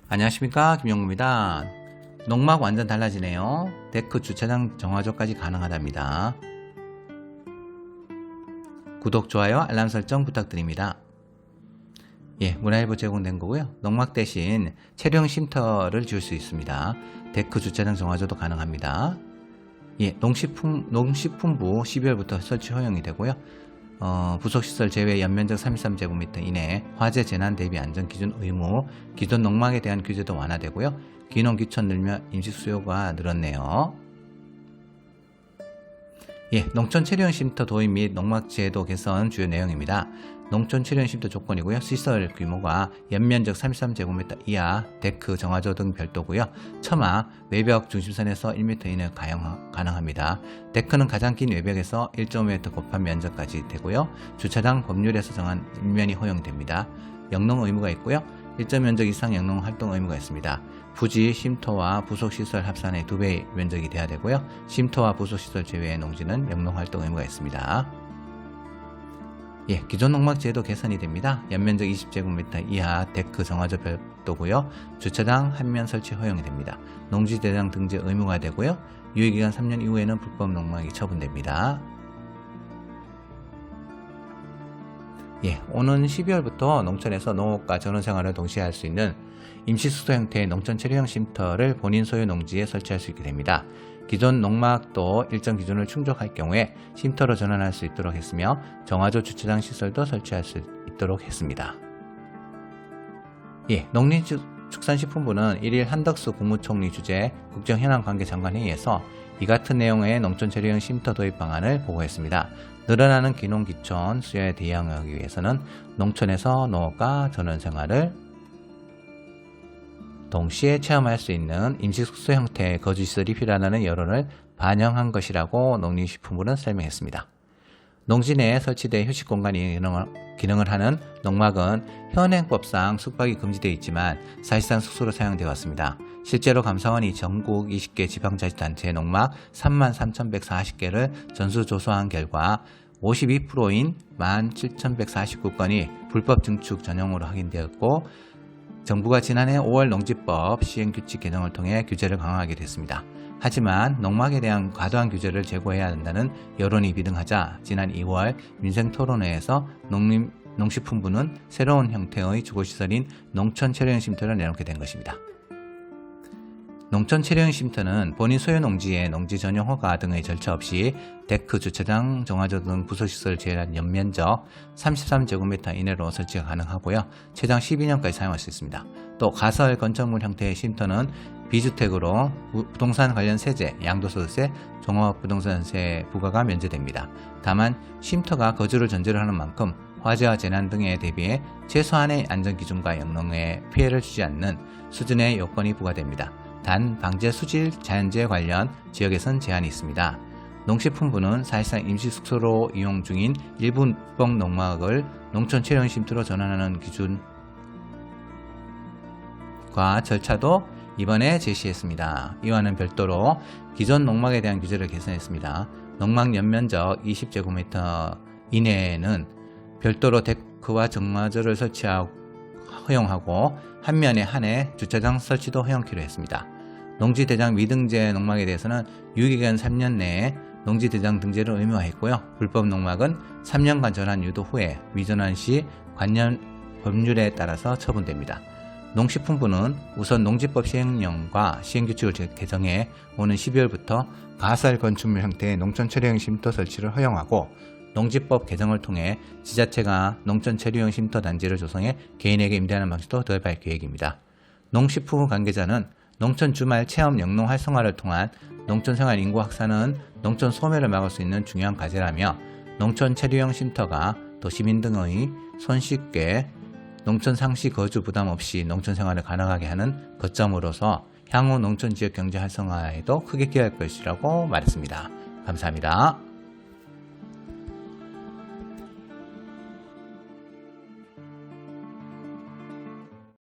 안녕하십니까, 김용구입니다. 농막 완전 달라지네요. 데크 주차장 정화조까지 가능하답니다. 구독, 좋아요, 알람 설정 부탁드립니다. 문화일보 제공된 거고요. 농막 대신 체류형 쉼터를 지을 수 있습니다. 데크 주차장 정화조도 가능합니다. 농식품부 12월부터 설치 허용이 되고요. 부속시설 제외 연면적 33제곱미터 이내 화재 재난 대비 안전 기준 의무, 기존 농막에 대한 규제도 완화되고요. 기농 기촌 늘며 임시 수요가 늘었네요. 농촌 체류형 쉼터 도입 및 농막 제도 개선 주요 내용입니다. 농촌 체류형 쉼터 조건이고요. 시설 규모가 연면적 33제곱미터 이하, 데크, 정화조 등 별도고요. 처마, 외벽 중심선에서 1m 이내 가능합니다. 데크는 가장 긴 외벽에서 1.5m 곱한 면적까지 되고요. 주차장 법률에서 정한 일면이 허용됩니다. 영농 의무가 있고요. 일정 면적 이상 영농 활동 의무가 있습니다. 부지, 쉼터와 부속시설 합산의 2배의 면적이 돼야 되고요. 쉼터와 부속시설 제외의 농지는 영농 활동 의무가 있습니다. 기존 농막 제도 개선이 됩니다. 연면적 20제곱미터 이하 데크 정화조 별도고요. 주차장 한면 설치 허용이 됩니다. 농지 대장 등재 의무가 되고요. 유예기간 3년 이후에는 불법 농막이 처분됩니다. 오는 12월부터 농촌에서 농업과 전원생활을 동시에 할 수 있는 임시수도 형태의 농촌 체류형 쉼터를 본인 소유 농지에 설치할 수 있게 됩니다. 기존 농막도 일정 기준을 충족할 경우에 쉼터로 전환할 수 있도록 했으며 정화조 주차장 시설도 설치할 수 있도록 했습니다. 농림축산식품부는 1일 한덕수 국무총리 주재 국정현안관계장관회의에서 이 같은 내용의 농촌 체류형 쉼터 도입 방안을 보고했습니다. 늘어나는 기농 기촌 수요에 대응하기 위해서는 농촌에서 농업과 전원생활을 동시에 체험할 수 있는 임시숙소 형태의 거주시설이 필요하다는 여론을 반영한 것이라고 농림식품부는 설명했습니다. 농지 내에 설치된 휴식공간이 기능을 하는 농막은 현행법상 숙박이 금지되어 있지만 사실상 숙소로 사용되어 왔습니다. 실제로 감사원이 전국 20개 지방자치단체 농막 33,140개를 전수조사한 결과 52%인 17,149건이 불법 증축 전형으로 확인되었고, 정부가 지난해 5월 농지법 시행규칙 개정을 통해 규제를 강화하게 됐습니다. 하지만 농막에 대한 과도한 규제를 제고해야 한다는 여론이 비등하자 지난 2월 민생토론회에서 농식품부는 새로운 형태의 주거시설인 농촌 체류형 쉼터를 내놓게 된 것입니다. 농촌 체류형 쉼터는 본인 소유 농지에 농지 전용 허가 등의 절차 없이 데크, 주차장, 정화조 등 부속시설을 제외한 연면적 33제곱미터 이내로 설치가 가능하고요. 최장 12년까지 사용할 수 있습니다. 또 가설 건축물 형태의 쉼터는 비주택으로 부동산 관련 세제, 양도소득세, 종합부동산세 부과가 면제됩니다. 다만 쉼터가 거주를 전제로 하는 만큼 화재와 재난 등에 대비해 최소한의 안전기준과 영농에 피해를 주지 않는 수준의 요건이 부과됩니다. 단 방제 수질 자연재해 관련 지역에선 제한이 있습니다. 농식품부는 사실상 임시숙소로 이용 중인 일부 불법 농막을 농촌 체류형 쉼터로 전환하는 기준과 절차도 이번에 제시했습니다. 이와는 별도로 기존 농막에 대한 규제를 개선했습니다. 농막 연면적 20제곱미터 이내에는 별도로 데크와 정화조를 설치하고 허용하고 한 면에 한해 주차장 설치도 허용키로 했습니다. 농지대장 미등재 농막에 대해서는 유예기간 3년 내에 농지대장 등재를 의무화했고요. 불법 농막은 3년간 전환 유도 후에 위전환 시 관련 법률에 따라서 처분됩니다. 농식품부는 우선 농지법 시행령과 시행규칙을 개정해 오는 12월부터 가설 건축물 형태의 농촌 체류형 쉼터 설치를 허용하고, 농지법 개정을 통해 지자체가 농촌 체류형 쉼터 단지를 조성해 개인에게 임대하는 방식도 도입할 계획입니다. 농식품부 관계자는 농촌 주말 체험 영농 활성화를 통한 농촌 생활 인구 확산은 농촌 소멸을 막을 수 있는 중요한 과제라며, 농촌 체류형 쉼터가 도시민 등의 손쉽게 농촌 상시 거주 부담 없이 농촌 생활을 가능하게 하는 거점으로서 향후 농촌 지역 경제 활성화에도 크게 기여할 것이라고 말했습니다. 감사합니다.